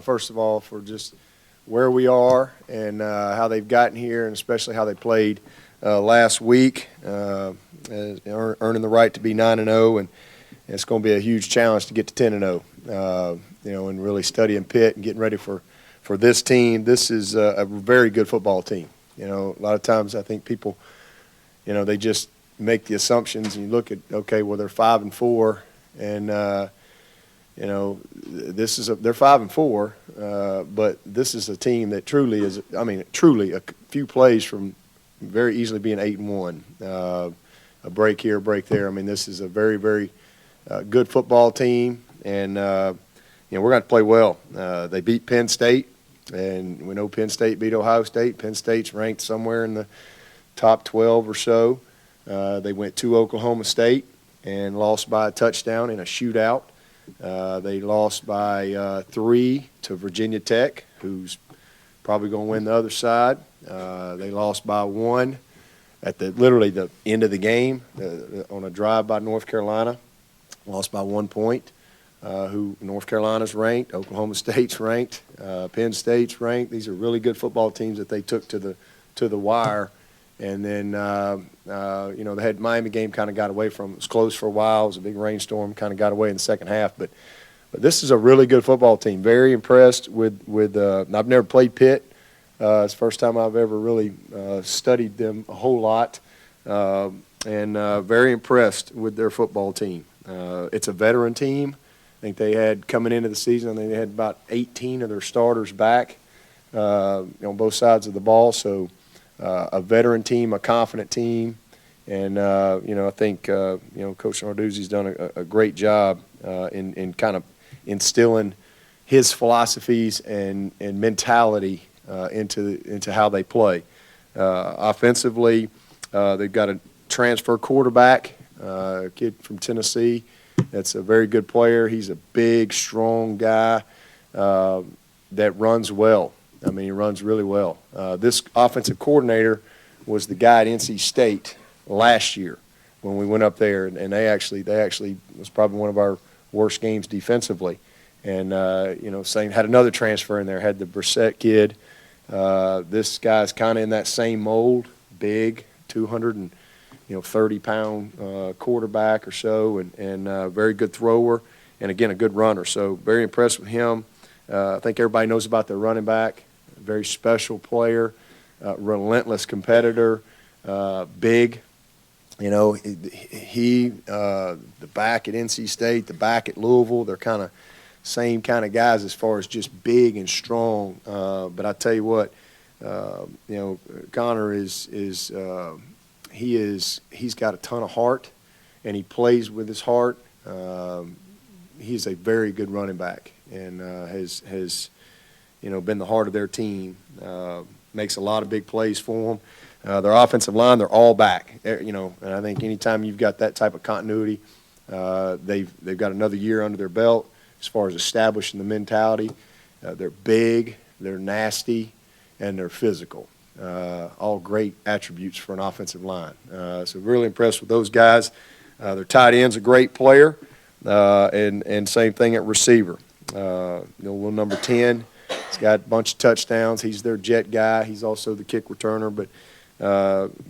first of all, for just where we are and how they've gotten here, and especially how they played last week, earning the right to be 9-0, and it's going to be a huge challenge to get to 10-0. And really studying Pitt and getting ready for this team. This is a very good football team. A lot of times I think people, they just make the assumptions, and you look at, okay, well, they're 5-4, and they're 5-4, but this is a team that truly is. Truly a few plays from very easily being 8-1. A break here, a break there. This is a very, very good football team, and we're going to play well. They beat Penn State, and we know Penn State beat Ohio State. Penn State's ranked somewhere in the top 12 or so. They went to Oklahoma State and lost by a touchdown in a shootout. They lost by 3 to Virginia Tech, who's probably going to win the other side. They lost by 1 at literally the end of the game on a drive by North Carolina. Lost by 1 point. Who North Carolina's ranked, Oklahoma State's ranked, Penn State's ranked. These are really good football teams that they took to the wire. And then the head Miami game kind of got away from. It was close for a while. It was a big rainstorm. Kind of got away in the second half. But this is a really good football team. Very impressed with. I've never played Pitt. It's the first time I've ever really studied them a whole lot, and very impressed with their football team. It's a veteran team. I think they had, coming into the season, I think they had about 18 of their starters back on both sides of the ball. So a veteran team, a confident team, and I think Coach Narduzzi's done a great job in kind of instilling his philosophies and mentality into how they play. Offensively, they've got a transfer quarterback, a kid from Tennessee. That's a very good player. He's a big, strong guy that runs well. He runs really well. This offensive coordinator was the guy at NC State last year when we went up there, and they actually was probably one of our worst games defensively. And same had another transfer in there. Had the Brissett kid. This guy's kind of in that same mold, big, 230-pound quarterback or so, and very good thrower, and again a good runner. So very impressed with him. I think everybody knows about their running back. Very special player, relentless competitor, big. He the back at NC State, the back at Louisville, they're kind of same kind of guys as far as just big and strong. But I tell you what, Connor he's got a ton of heart, and he plays with his heart. He's a very good running back, and has been the heart of their team. Makes a lot of big plays for them. Their offensive line, they're all back. And I think anytime you've got that type of continuity, they've got another year under their belt as far as establishing the mentality. They're big, they're nasty, and they're physical. All great attributes for an offensive line. So really impressed with those guys. Their tight end's a great player, and same thing at receiver. Little number 10, he's got a bunch of touchdowns. He's their jet guy. He's also the kick returner. But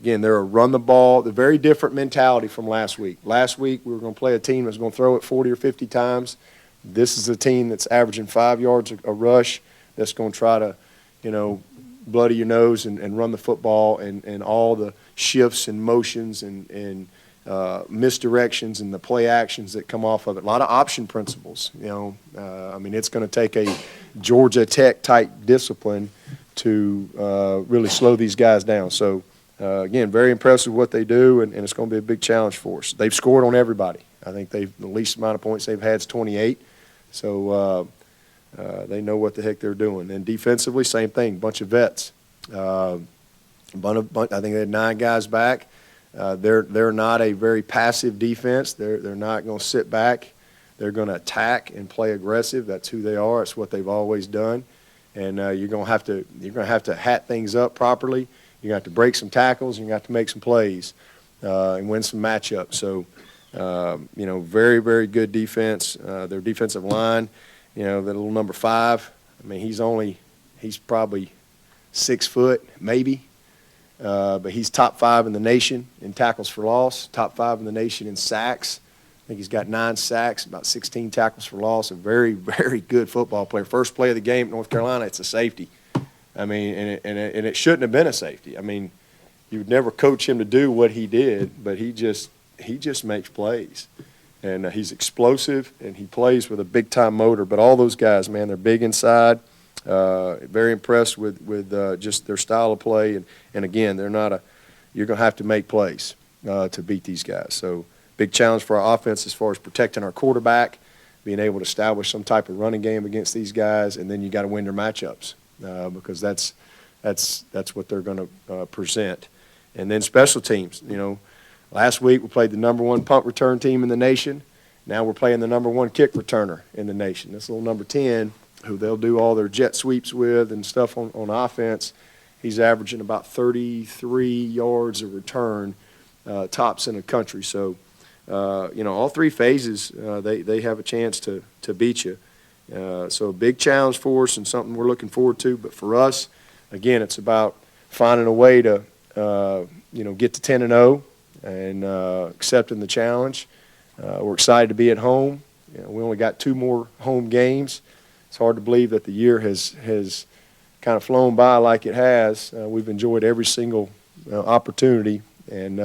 again, they're a run the ball. They're very different mentality from last week. Last week we were going to play a team that's going to throw it 40 or 50 times. This is a team that's averaging 5 yards a rush. That's going to try to, bloody your nose and run the football, and all the shifts and motions and misdirections and the play actions that come off of it. A lot of option principles. It's going to take a Georgia Tech type discipline to really slow these guys down. So again, very impressed with what they do, and it's going to be a big challenge for us. They've scored on everybody. I think the least amount of points they've had is 28. So they know what the heck they're doing. And defensively, same thing, bunch of vets. I think they had 9 guys back. They're not a very passive defense. They're not going to sit back. They're going to attack and play aggressive. That's who they are. It's what they've always done. And you're going to have to hat things up properly. You're going to have to break some tackles. And you're going to have to make some plays and win some matchups. So very, very good defense. Their defensive line, the little number 5, I mean, he's probably 6 foot, maybe. But he's top 5 in the nation in tackles for loss, top 5 in the nation in sacks. I think he's got 9 sacks, about 16 tackles for loss. A very, very good football player. First play of the game at North Carolina, it's a safety. I mean, and it shouldn't have been a safety. I mean, you would never coach him to do what he did, but he just makes plays. And he's explosive, and he plays with a big-time motor. But all those guys, man, they're big inside. Very impressed with just their style of play. And again, they're not you're going to have to make plays to beat these guys. So big challenge for our offense as far as protecting our quarterback, being able to establish some type of running game against these guys, and then you got to win their matchups because that's what they're going to present. And then special teams. You know, last week we played the #1 punt return team in the nation. Now we're playing the #1 kick returner in the nation. This little number 10, who they'll do all their jet sweeps with and stuff on offense. He's averaging about 33 yards a return, tops in the country. So, you know, all 3 phases, they have a chance to beat you. So a big challenge for us and something we're looking forward to. But for us, again, it's about finding a way to, you know, get to 10-0 and accepting the challenge. We're excited to be at home. You know, we only got 2 more home games. It's hard to believe that the year has kind of flown by like it has. We've enjoyed every single opportunity, and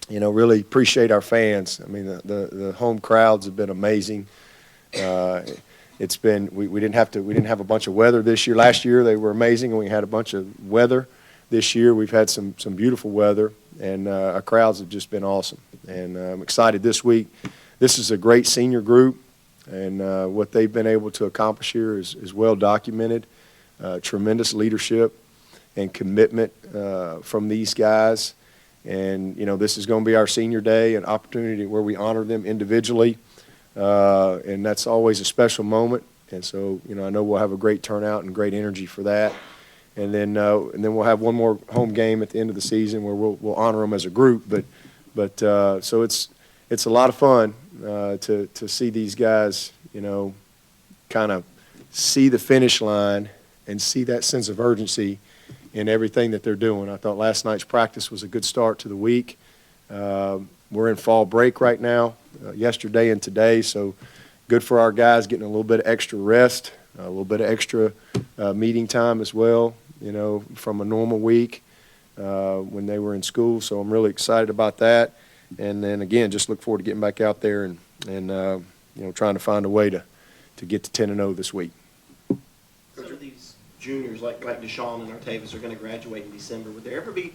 you know, really appreciate our fans. I mean, the home crowds have been amazing. It's been we didn't have a bunch of weather this year. Last year they were amazing, and we had a bunch of weather. This year we've had some beautiful weather, and our crowds have just been awesome. And I'm excited this week. This is a great senior group. And what they've been able to accomplish here is well documented. Tremendous leadership and commitment from these guys. And, you know, this is going to be our senior day, an opportunity where we honor them individually. And that's always a special moment. And so, you know, I know we'll have a great turnout and great energy for that. And then we'll have one more home game at the end of the season where we'll honor them as a group. But so it's a lot of fun to see these guys, you know, kind of see the finish line and see that sense of urgency in everything that they're doing. I thought last night's practice was a good start to the week. We're in fall break right now, yesterday and today, so good for our guys getting a little bit of extra rest, a little bit of extra meeting time as well, you know, from a normal week when they were in school. So I'm really excited about that. And then, again, just look forward to getting back out there and you know, trying to find a way to get to 10-0 this week. Some of these juniors, like Deshaun and Artavis, are going to graduate in December. Would there ever be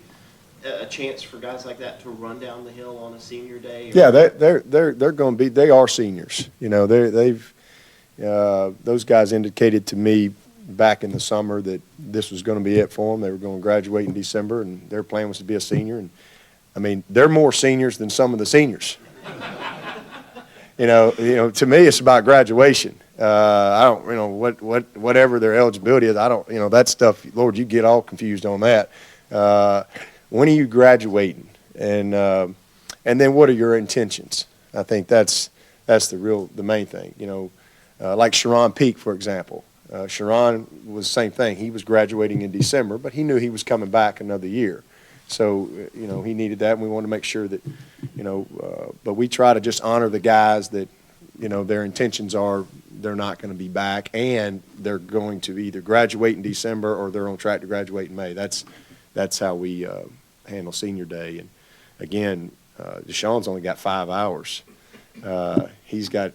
a chance for guys like that to run down the hill on a senior day? Yeah, they're going to be. They are seniors. You know, they've those guys indicated to me back in the summer that this was going to be it for them. They were going to graduate in December, and their plan was to be a senior. And I mean, they're more seniors than some of the seniors. You know, to me, it's about graduation. I don't, you know, whatever their eligibility is. I don't, you know, that stuff. Lord, you get all confused on that. When are you graduating, and then what are your intentions? I think that's the main thing. You know, like Sharon Peak, for example. Sharon was the same thing. He was graduating in December, but he knew he was coming back another year. So, you know, he needed that, and we wanted to make sure that, you know, but we try to just honor the guys that, you know, their intentions are they're not going to be back, and they're going to either graduate in December or they're on track to graduate in May. That's how we handle senior day. And, again, Deshaun's only got 5 hours. He's got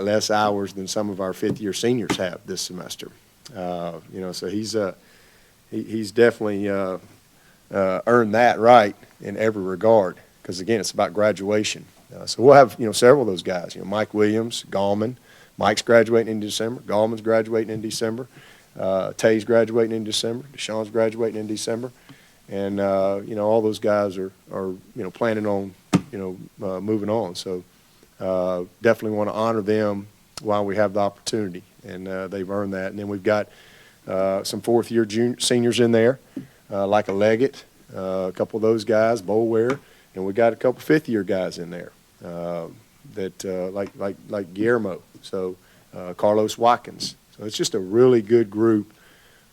less hours than some of our fifth-year seniors have this semester. You know, so he's definitely earned that right in every regard because, again, it's about graduation. So we'll have, you know, several of those guys. You know, Mike Williams, Gallman. Mike's graduating in December. Gallman's graduating in December. Tay's graduating in December. Deshaun's graduating in December. And, you know, all those guys are you know, planning on, you know, moving on. So definitely want to honor them while we have the opportunity. And they've earned that. And then we've got some fourth-year seniors in there, like a Leggett, a couple of those guys, Boulware. And we got a couple fifth-year guys in there that like Guillermo. So Carlos Watkins. So it's just a really good group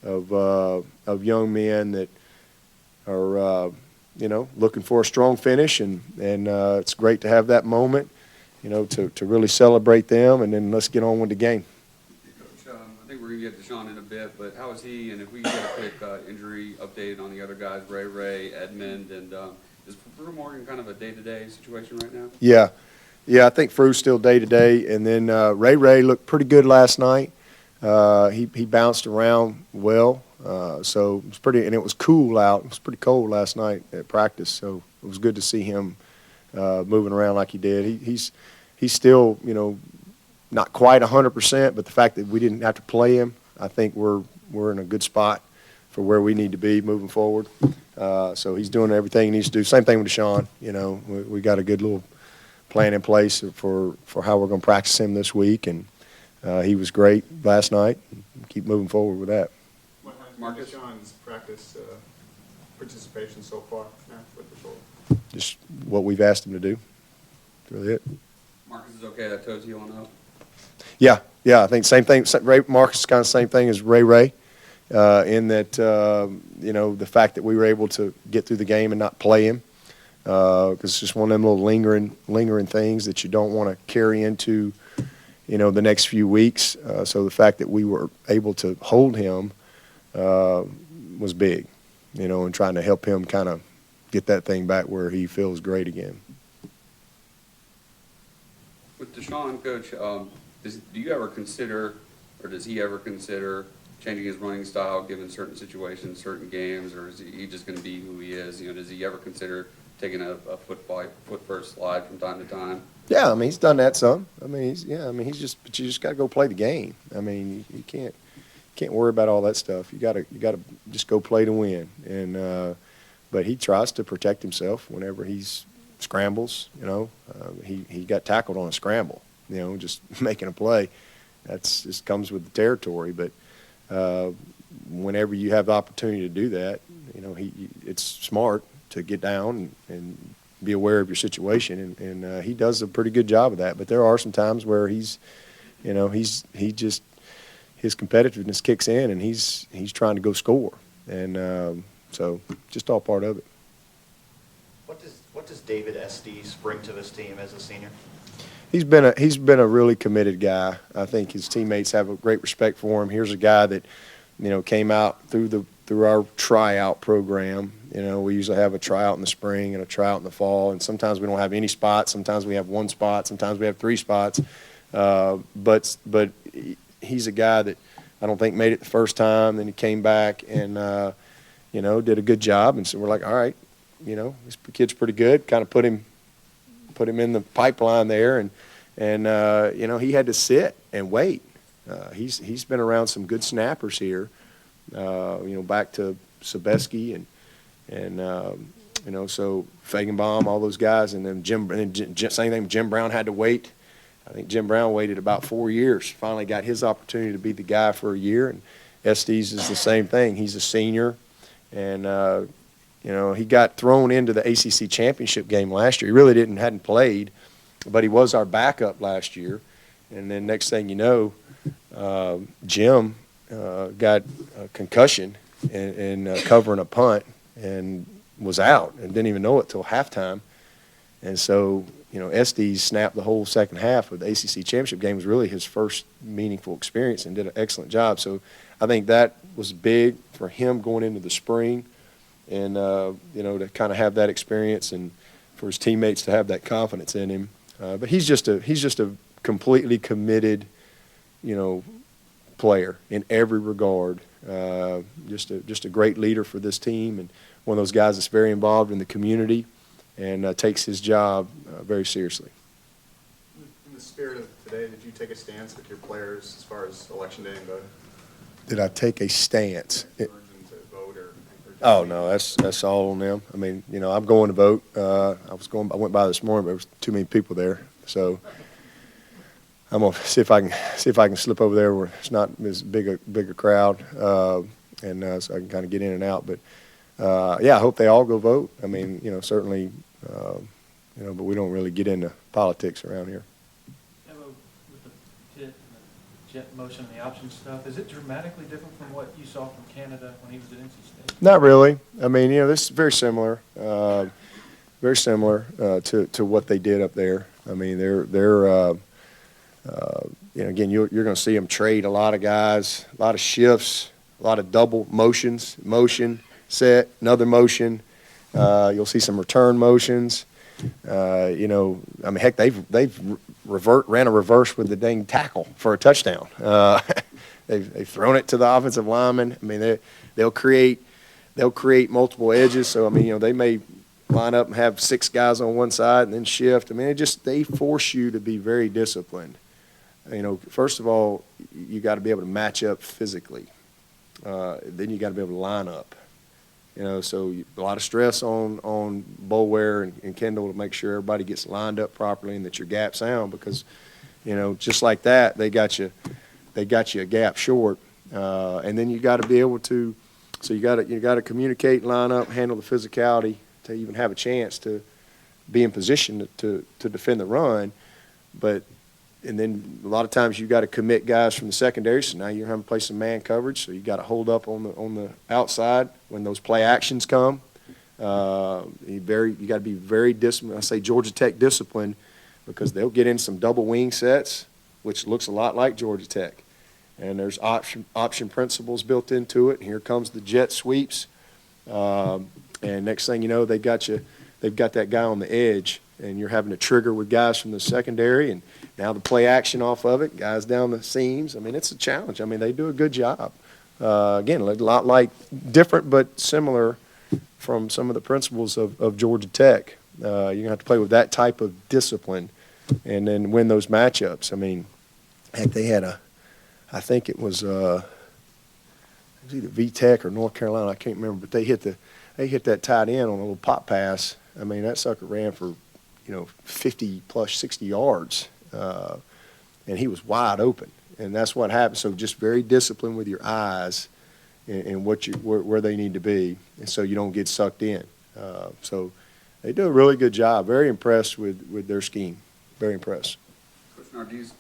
of young men that are looking for a strong finish, and it's great to have that moment, to really celebrate them, and then let's get on with the game. Coach, I think we're going to get to Sean in a bit, but how is he? And if we can get a quick injury update on the other guys, Ray, Edmund, and is Brew Morgan kind of a day-to-day situation right now? Yeah, I think Fru's still day-to-day, and then Ray looked pretty good last night. He bounced around well, so it was pretty, and it was cool out. It was pretty cold last night at practice, so it was good to see him moving around like he did. He's still, not quite 100%, but the fact that we didn't have to play him, I think we're in a good spot for where we need to be moving forward. So he's doing everything he needs to do. Same thing with Deshaun. We got a good little plan in place for how we're going to practice him this week, and he was great last night. Keep moving forward with that. What has been Marcus? Deshaun's practice participation so far now with the shoulder? Just what we've asked him to do. That's really it. Marcus is okay. That toe's healing up. Yeah, I think same thing. Marcus is kind of the same thing as Ray, in that, the fact that we were able to get through the game and not play him, because it's just one of them little lingering things that you don't want to carry into, the next few weeks. So the fact that we were able to hold him was big, and trying to help him kind of get that thing back where he feels great again. With Deshaun, Coach, do you ever consider, or does he ever consider changing his running style given certain situations, certain games, or is he just going to be who he is? Does he ever consider taking a foot first slide from time to time? Yeah, he's done that some. But you just got to go play the game. You can't worry about all that stuff. You got to just go play to win. And but he tries to protect himself whenever he's scrambles. He got tackled on a scramble. Just making a play. That's just comes with the territory. But whenever you have the opportunity to do that, it's smart to get down and be aware of your situation, and he does a pretty good job of that. But there are some times where his competitiveness kicks in, and he's trying to go score, and so just all part of it. What does David Estes bring to this team as a senior? He's been a really committed guy. I think his teammates have a great respect for him. Here's a guy that, came out through our tryout program. We usually have a tryout in the spring and a tryout in the fall, and sometimes we don't have any spots. Sometimes we have one spot. Sometimes we have three spots. But he's a guy that I don't think made it the first time. Then he came back and did a good job. And so we're like, all right, this kid's pretty good. Kind of put him in the pipeline there, and he had to sit and wait. He's been around some good snappers here, back to Sobeski and so Fagenbaum, all those guys, and then same thing. Jim Brown had to wait. I think Jim Brown waited about 4 years. Finally got his opportunity to be the guy for a year, and Estes is the same thing. He's a senior, and he got thrown into the ACC championship game last year. He really hadn't played, but he was our backup last year. And then next thing you know, Jim got a concussion and covering a punt and was out and didn't even know it till halftime. And so, Estes snapped the whole second half of the ACC championship game. It was really his first meaningful experience and did an excellent job. So I think that was big for him going into the spring. And, to kind of have that experience and for his teammates to have that confidence in him. But he's just a completely committed, player in every regard. Just a great leader for this team, and one of those guys that's very involved in the community and takes his job very seriously. In the spirit of today, did you take a stance with your players as far as Election Day and voting? Did I take a stance? Urge them to vote or Oh no, that's all on them. I'm going to vote. I went by this morning, but there was too many people there, so I'm gonna see if I can slip over there where it's not as bigger crowd, and so I can kind of get in and out. But I hope they all go vote. Certainly, but we don't really get into politics around here. Dabo, with the Pitt and the jet motion, the option stuff, is it dramatically different from what you saw from Canada when he was at NC State? Not really. I mean, this is very similar, to what they did up there. I mean, again, you're going to see them trade a lot of guys, a lot of shifts, a lot of double motions, motion, set, another motion. You'll see some return motions. I mean, heck, they've ran a reverse with the dang tackle for a touchdown. They've thrown it to the offensive lineman. I mean, they'll create multiple edges. So I mean, they may line up and have 6 guys on one side and then shift. I mean, they force you to be very disciplined. First of all, you got to be able to match up physically. Then you got to be able to line up. So a lot of stress on Boulware and Kendall to make sure everybody gets lined up properly and that your gap sound, because, just like that, they got you a gap short. And then you got to be able to, so you got to communicate, line up, handle the physicality to even have a chance to be in position to defend the run. And then a lot of times you got to commit guys from the secondary, so now you're having to play some man coverage, so you got to hold up on the outside when those play actions come. You got to be very disciplined. I say Georgia Tech discipline because they'll get in some double wing sets, which looks a lot like Georgia Tech, and there's option principles built into it. And here comes the jet sweeps, and next thing you know, they've got that guy on the edge, and you're having to trigger with guys from the secondary, and now the play action off of it, guys down the seams. I mean, it's a challenge. I mean, they do a good job. Again, a lot like different but similar from some of the principles of Georgia Tech. You're going to have to play with that type of discipline and then win those matchups. I mean, heck, they had I think it was either VTech or North Carolina, I can't remember, but they hit that tight end on a little pop pass. I mean, that sucker ran for 50 plus 60 yards, and he was wide open, and that's what happens. So just very disciplined with your eyes and where they need to be, and so you don't get sucked in. So they do a really good job. Very impressed with their scheme. Very impressed. Coach Nardizzi,